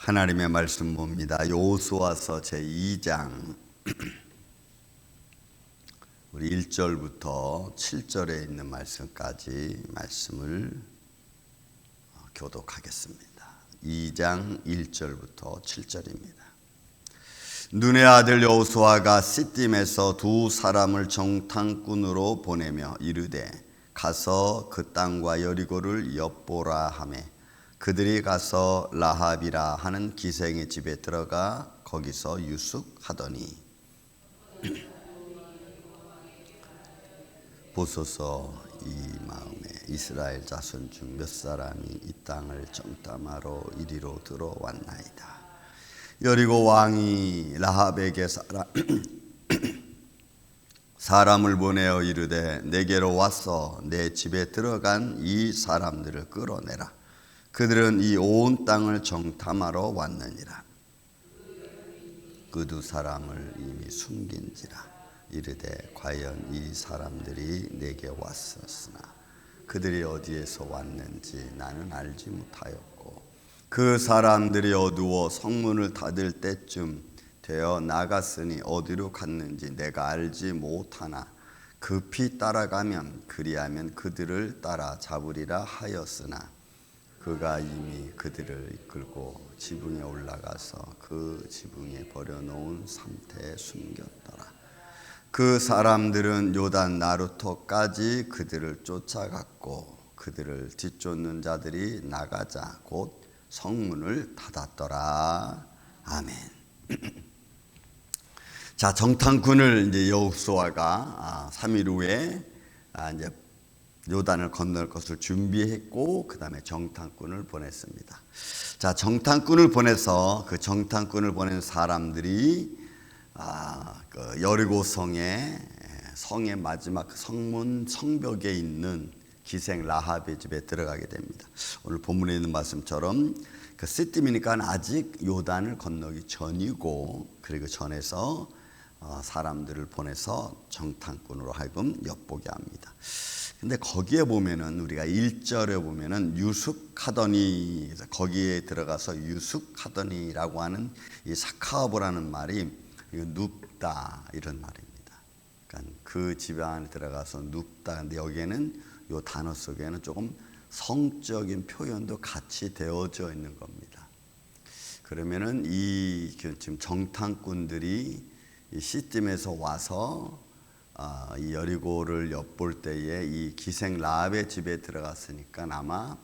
하나님의 말씀 봅니다. 여호수아서 제2장 우리 1절부터 7절에 있는 말씀까지 말씀을 교독하겠습니다. 2장 1절부터 7절입니다. 눈의 아들 여호수아가 시딤에서 두 사람을 정탐꾼으로 보내며 이르되 가서 그 땅과 여리고를 엿보라 하매 그들이 가서 라합이라 하는 기생의 집에 들어가 거기서 유숙하더니 보소서 이 마음에 이스라엘 자손 중 몇 사람이 이 땅을 정탐하러 이리로 들어왔나이다. 여리고 왕이 라합에게 사람을 보내어 이르되 내게로 와서 내 집에 들어간 이 사람들을 끌어내라. 그들은 이 온 땅을 정탐하러 왔느니라. 그 두 사람을 이미 숨긴지라. 이르되 과연 이 사람들이 내게 왔었으나 그들이 어디에서 왔는지 나는 알지 못하였고 그 사람들이 어두워 성문을 닫을 때쯤 되어 나갔으니 어디로 갔는지 내가 알지 못하나 급히 따라가면 그리하면 그들을 따라 잡으리라 하였으나 그가 이미 그들을 이끌고 지붕에 올라가서 그 지붕에 버려놓은 상태에 숨겼더라. 그 사람들은 요단 나루터까지 그들을 쫓아갔고 그들을 뒤쫓는 자들이 나가자 곧 성문을 닫았더라. 아멘. 자, 정탐꾼을 이제 여호수아가 3일 후에 이제 요단을 건널 것을 준비했고 그 다음에 정탐꾼을 보냈습니다. 자, 정탐꾼을 보내서 그 정탐꾼을 보낸 사람들이 그 여리고 성의 마지막 성문 성벽에 있는 기생 라합의 집에 들어가게 됩니다. 오늘 본문에 있는 말씀처럼 그 시딤이니까 아직 요단을 건너기 전이고 그리고 전에서 사람들을 보내서 정탐꾼으로 하여금 엿보게 합니다. 근데 거기에 보면은 우리가 1절에 보면은 유숙하더니 거기에 들어가서 유숙하더니라고 하는 이 사카보라는 말이 눕다 이런 말입니다. 그러니까 그 집 안에 들어가서 눕다. 근데 여기에는 이 단어 속에는 조금 성적인 표현도 같이 되어져 있는 겁니다. 그러면은 이 지금 정탐꾼들이 이 시딤에서 와서 이 여리고를 엿볼 때에 이 기생 라합의 집에 들어갔으니까 아마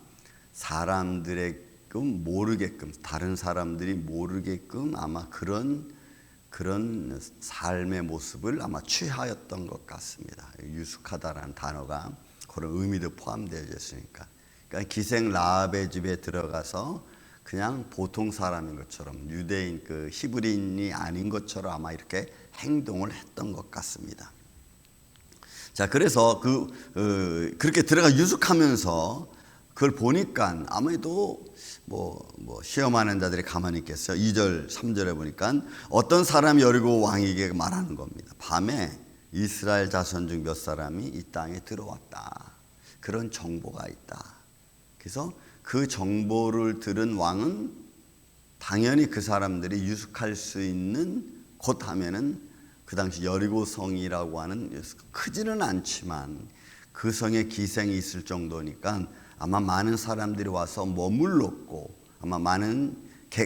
사람들에게끔 모르게끔 다른 사람들이 모르게끔 아마 그런 삶의 모습을 아마 취하였던 것 같습니다. 유숙하다라는 단어가 그런 의미도 포함되어 있으니까. 그러니까 기생 라합의 집에 들어가서 그냥 보통 사람인 것처럼 유대인 그 히브리인이 아닌 것처럼 아마 이렇게 행동을 했던 것 같습니다. 자, 그래서 그렇게 들어가 유숙하면서 그걸 보니까 아무래도 시험하는 자들이 가만히 있겠어요. 2절, 3절에 보니까 어떤 사람이 여리고 왕에게 말하는 겁니다. 밤에 이스라엘 자손 중 몇 사람이 이 땅에 들어왔다. 그런 정보가 있다. 그래서 그 정보를 들은 왕은 당연히 그 사람들이 유숙할 수 있는 곳 하면은 그 당시 여리고성이라고 하는 크지는 않지만 그 성에 기생이 있을 정도니까 아마 많은 사람들이 와서 머물렀고 아마 많은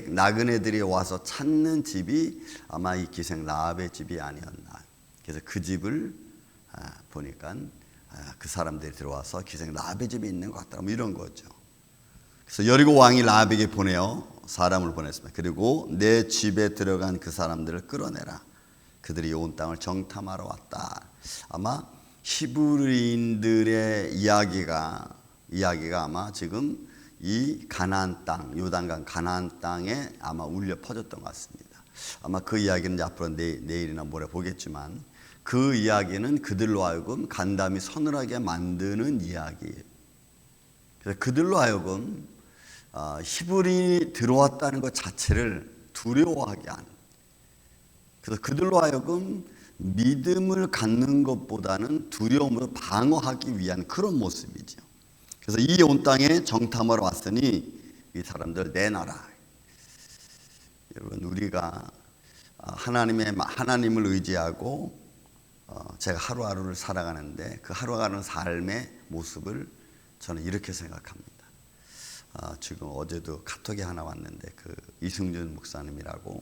나그네들이 와서 찾는 집이 아마 이 기생 라합의 집이 아니었나. 그래서 그 집을 보니까 그 사람들이 들어와서 기생 라합의 집에 있는 것 같다. 뭐 이런 거죠. 그래서 여리고 왕이 라합에게 보내어 사람을 보냈습니다. 그리고 내 집에 들어간 그 사람들을 끌어내라. 그들이 온 땅을 정탐하러 왔다. 아마 히브리인들의 이야기가 아마 지금 이 가나안 땅, 요단강 가나안 땅에 아마 울려 퍼졌던 것 같습니다. 아마 그 이야기는 이제 앞으로 내일이나 모레 보겠지만 그 이야기는 그들로 하여금 간담이 서늘하게 만드는 이야기예요. 그래서 그들로 하여금 히브리인이 들어왔다는 것 자체를 두려워하게 하는. 그래서 그들로 하여금 믿음을 갖는 것보다는 두려움으로 방어하기 위한 그런 모습이죠. 그래서 이 온 땅에 정탐하러 왔으니 이 사람들 내놔라. 여러분, 우리가 하나님을 의지하고 제가 하루하루를 살아가는데 그 하루하루 삶의 모습을 저는 이렇게 생각합니다. 지금 어제도 카톡이 하나 왔는데 그 이승준 목사님이라고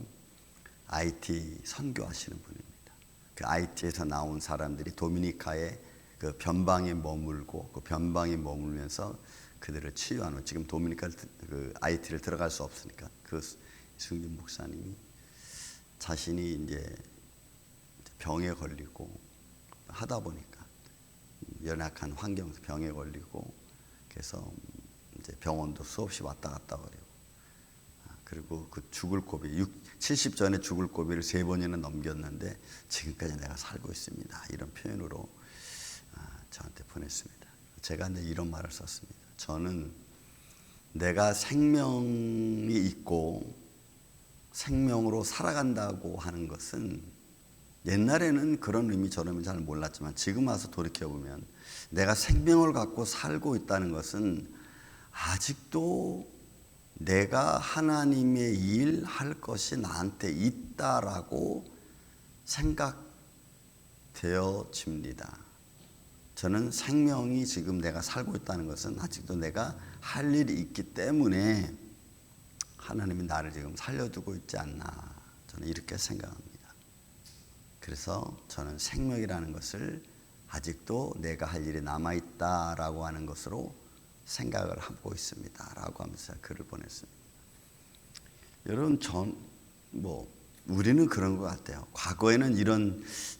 IT 선교하시는 분입니다. 그 IT에서 나온 사람들이 도미니카의 그 변방에 머물고 그 변방에 머물면서 그들을 치유하는, 지금 도미니카 그 IT를 들어갈 수 없으니까 그 이승준 목사님이 자신이 이제 병에 걸리고 하다 보니까 연약한 환경에서 병에 걸리고 그래서 이제 병원도 수없이 왔다 갔다 그리고 그 죽을 고비 70 전에 죽을 고비를 3번이나 넘겼는데 지금까지 내가 살고 있습니다, 이런 표현으로 저한테 보냈습니다. 제가 이제 이런 말을 썼습니다. 저는 내가 생명이 있고 생명으로 살아간다고 하는 것은, 옛날에는 그런 의미 저런 의미 잘 몰랐지만 지금 와서 돌이켜보면 내가 생명을 갖고 살고 있다는 것은 아직도 내가 하나님의 일 할 것이 나한테 있다라고 생각되어집니다. 저는 생명이 지금 내가 살고 있다는 것은 아직도 내가 할 일이 있기 때문에 하나님이 나를 지금 살려두고 있지 않나, 저는 이렇게 생각합니다. 그래서 저는 생명이라는 것을 아직도 내가 할 일이 남아있다라고 하는 것으로 생각을 하고 있습니다 라고 하면서 글을 보냈습니다. 여러분, 우리는 그런 것 같아요. 과거에는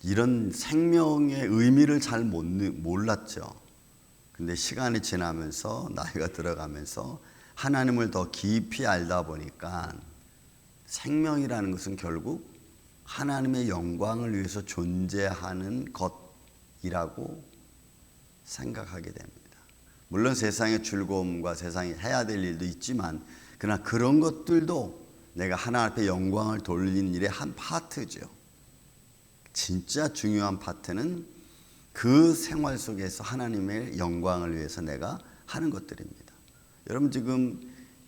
이런 생명의 의미를 잘 몰랐죠. 근데 시간이 지나면서 나이가 들어가면서 하나님을 더 깊이 알다 보니까 생명이라는 것은 결국 하나님의 영광을 위해서 존재하는 것이라고 생각하게 됩니다. 물론 세상의 즐거움과 세상에 해야 될 일도 있지만, 그러나 그런 것들도 내가 하나님 앞에 영광을 돌리는 일의 한 파트죠. 진짜 중요한 파트는 그 생활 속에서 하나님의 영광을 위해서 내가 하는 것들입니다. 여러분, 지금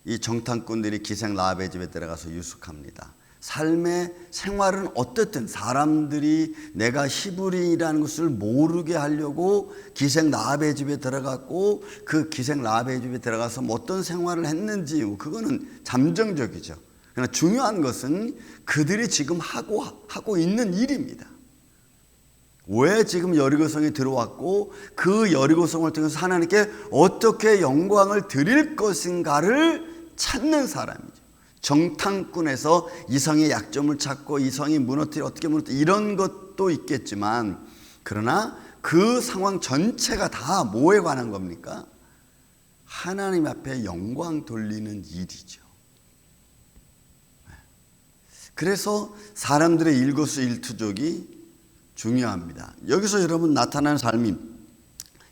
이 정탐꾼들이 기생 라합의 집에 들어가서 유숙합니다. 삶의 생활은 어떻든 사람들이 내가 히브리라는 것을 모르게 하려고 기생 라합의 집에 들어갔고, 그 기생 라합의 집에 들어가서 어떤 생활을 했는지 그거는 잠정적이죠. 그러나 중요한 것은 그들이 지금 하고 있는 일입니다. 왜 지금 여리고성에 들어왔고 그 여리고성을 통해서 하나님께 어떻게 영광을 드릴 것인가를 찾는 사람이죠. 정탐꾼에서 이성의 약점을 찾고 이성이 어떻게 무너뜨려 이런 것도 있겠지만, 그러나 그 상황 전체가 다 뭐에 관한 겁니까? 하나님 앞에 영광 돌리는 일이죠. 그래서 사람들의 일거수일투족이 중요합니다. 여기서 여러분 나타나는 삶이,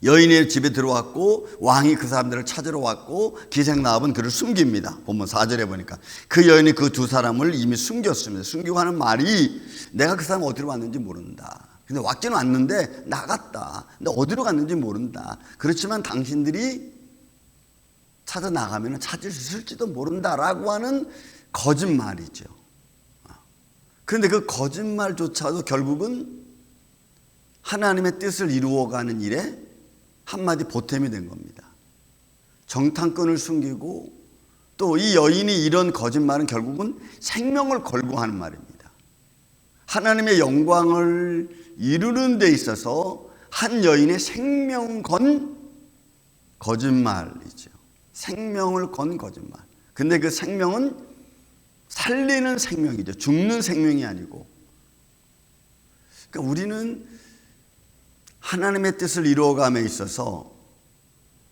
여인의 집에 들어왔고 왕이 그 사람들을 찾으러 왔고 기생 라합은 그를 숨깁니다. 보면 4절에 보니까 그 여인이 그 두 사람을 이미 숨겼습니다. 숨기고 하는 말이, 내가 그 사람 어디로 왔는지 모른다. 근데 왔기는 왔는데 나갔다. 근데 어디로 갔는지 모른다. 그렇지만 당신들이 찾아 나가면 찾을 수 있을지도 모른다라고 하는 거짓말이죠. 그런데 그 거짓말조차도 결국은 하나님의 뜻을 이루어가는 일에 한마디 보탬이 된 겁니다. 정탐꾼을 숨기고 또 이 여인이 이런 거짓말은 결국은 생명을 걸고 하는 말입니다. 하나님의 영광을 이루는 데 있어서 한 여인의 생명 건 거짓말이죠. 생명을 건 거짓말. 근데 그 생명은 살리는 생명이죠. 죽는 생명이 아니고. 그러니까 우리는 하나님의 뜻을 이루어감에 있어서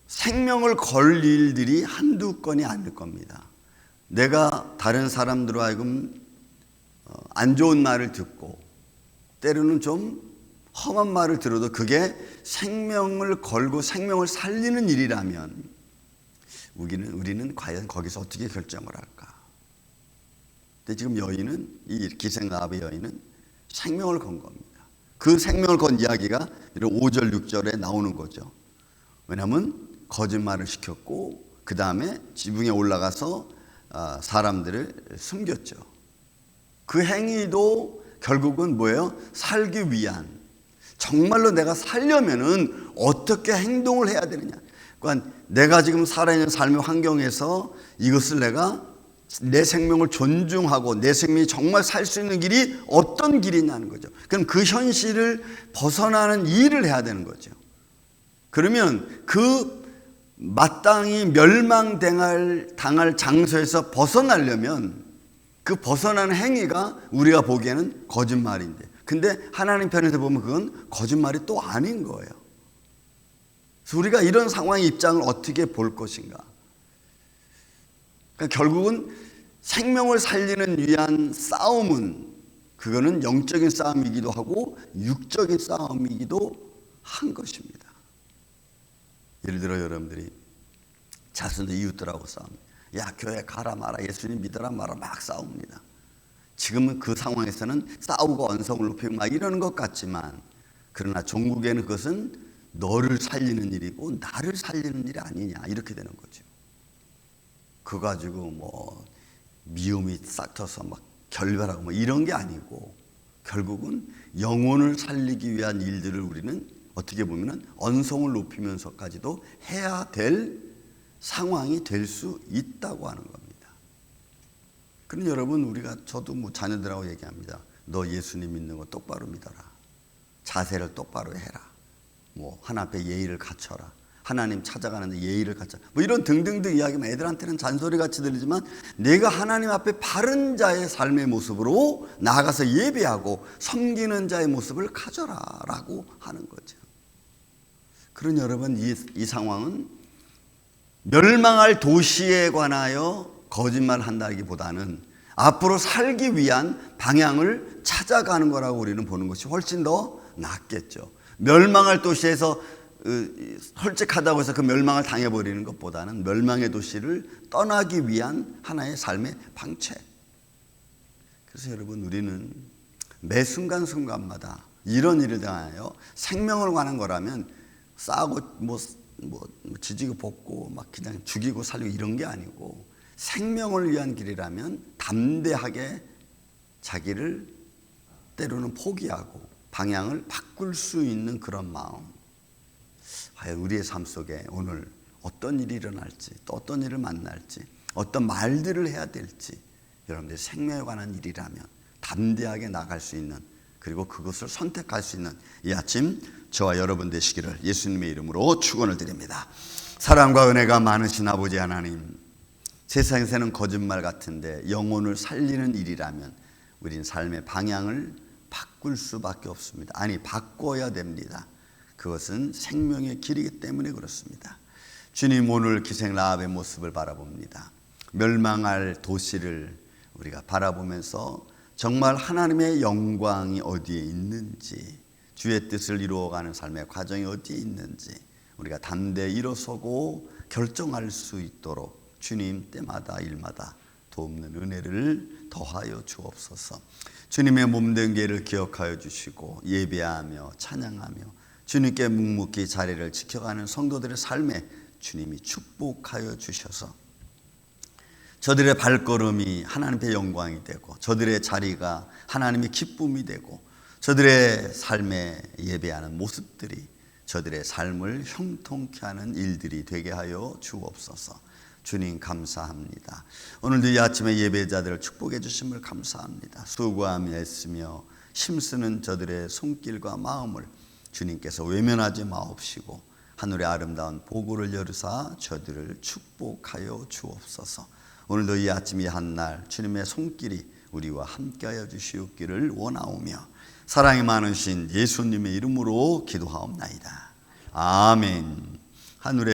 생명을 걸 일들이 한두 건이 아닐 겁니다. 내가 다른 사람들로 하여금 안 좋은 말을 듣고 때로는 좀 험한 말을 들어도 그게 생명을 걸고 생명을 살리는 일이라면 우리는 과연 거기서 어떻게 결정을 할까? 근데 지금 여인은, 이 기생 라합의 여인은 생명을 건 겁니다. 그 생명을 건 이야기가 이런 5절 6절에 나오는 거죠. 왜냐하면 거짓말을 시켰고 그 다음에 지붕에 올라가서 사람들을 숨겼죠. 그 행위도 결국은 뭐예요? 살기 위한, 정말로 내가 살려면은 어떻게 행동을 해야 되느냐. 그러니까 내가 지금 살아있는 삶의 환경에서 이것을 내가 내 생명을 존중하고 내 생명이 정말 살 수 있는 길이 어떤 길이냐는 거죠. 그럼 그 현실을 벗어나는 일을 해야 되는 거죠. 그러면 그 마땅히 멸망당할 장소에서 벗어나려면 그 벗어나는 행위가 우리가 보기에는 거짓말인데, 근데 하나님 편에서 보면 그건 거짓말이 또 아닌 거예요. 그래서 우리가 이런 상황의 입장을 어떻게 볼 것인가. 그러니까 결국은 생명을 살리는 위한 싸움은 그거는 영적인 싸움이기도 하고 육적인 싸움이기도 한 것입니다. 예를 들어 여러분들이 자손의 이웃들하고 싸웁니다. 야, 교회 가라 마라, 예수님 믿어라 마라, 막 싸웁니다. 지금은 그 상황에서는 싸우고 언성을 높이고 막 이러는 것 같지만, 그러나 종국에는 그것은 너를 살리는 일이고 나를 살리는 일이 아니냐, 이렇게 되는 거죠. 그거 가지고 뭐 미움이 싹 터서 막 결별하고 뭐 이런 게 아니고, 결국은 영혼을 살리기 위한 일들을 우리는 어떻게 보면 언성을 높이면서까지도 해야 될 상황이 될 수 있다고 하는 겁니다. 그럼 여러분, 저도 뭐 자녀들하고 얘기합니다. 너 예수님 믿는 거 똑바로 믿어라. 자세를 똑바로 해라. 뭐 하나님 앞에 예의를 갖춰라. 하나님 찾아가는데 예의를 갖춰라. 뭐 이런 등등등 이야기면 애들한테는 잔소리같이 들리지만, 내가 하나님 앞에 바른 자의 삶의 모습으로 나아가서 예배하고 섬기는 자의 모습을 가져라라고 하는 거죠. 그런 여러분, 이 상황은 멸망할 도시에 관하여 거짓말한다기보다는 앞으로 살기 위한 방향을 찾아가는 거라고 우리는 보는 것이 훨씬 더 낫겠죠. 멸망할 도시에서 솔직하다고 해서 그 멸망을 당해버리는 것보다는 멸망의 도시를 떠나기 위한 하나의 삶의 방책. 그래서 여러분, 우리는 매 순간순간마다 이런 일을 당하여 생명을 관한 거라면 싸고 뭐 지지고 볶고 막 그냥 죽이고 살리고 이런 게 아니고, 생명을 위한 길이라면 담대하게 자기를 때로는 포기하고 방향을 바꿀 수 있는 그런 마음. 과연 우리의 삶 속에 오늘 어떤 일이 일어날지, 또 어떤 일을 만날지, 어떤 말들을 해야 될지, 여러분들의 생명에 관한 일이라면 담대하게 나갈 수 있는, 그리고 그것을 선택할 수 있는 이 아침 저와 여러분 되시기를 예수님의 이름으로 축원을 드립니다. 사랑과 은혜가 많으신 아버지 하나님, 세상에서는 거짓말 같은데 영혼을 살리는 일이라면 우린 삶의 방향을 바꿀 수밖에 없습니다. 아니, 바꿔야 됩니다. 그것은 생명의 길이기 때문에 그렇습니다. 주님, 오늘 기생 라합의 모습을 바라봅니다. 멸망할 도시를 우리가 바라보면서 정말 하나님의 영광이 어디에 있는지, 주의 뜻을 이루어가는 삶의 과정이 어디에 있는지 우리가 담대히 일어서고 결정할 수 있도록 주님 때마다 일마다 돕는 은혜를 더하여 주옵소서. 주님의 몸된 계를 기억하여 주시고 예배하며 찬양하며 주님께 묵묵히 자리를 지켜가는 성도들의 삶에 주님이 축복하여 주셔서 저들의 발걸음이 하나님의 영광이 되고, 저들의 자리가 하나님의 기쁨이 되고, 저들의 삶에 예배하는 모습들이 저들의 삶을 형통케 하는 일들이 되게 하여 주옵소서. 주님 감사합니다. 오늘도 이 아침에 예배자들을 축복해 주심을 감사합니다. 수고하며 애쓰며 힘쓰는 저들의 손길과 마음을 주님께서 외면하지 마옵시고 하늘의 아름다운 보고를 열으사 저들을 축복하여 주옵소서. 오늘도 이 아침 이 한날 주님의 손길이 우리와 함께하여 주시옵기를 원하오며 사랑이 많으신 예수님의 이름으로 기도하옵나이다. 아멘. 하늘의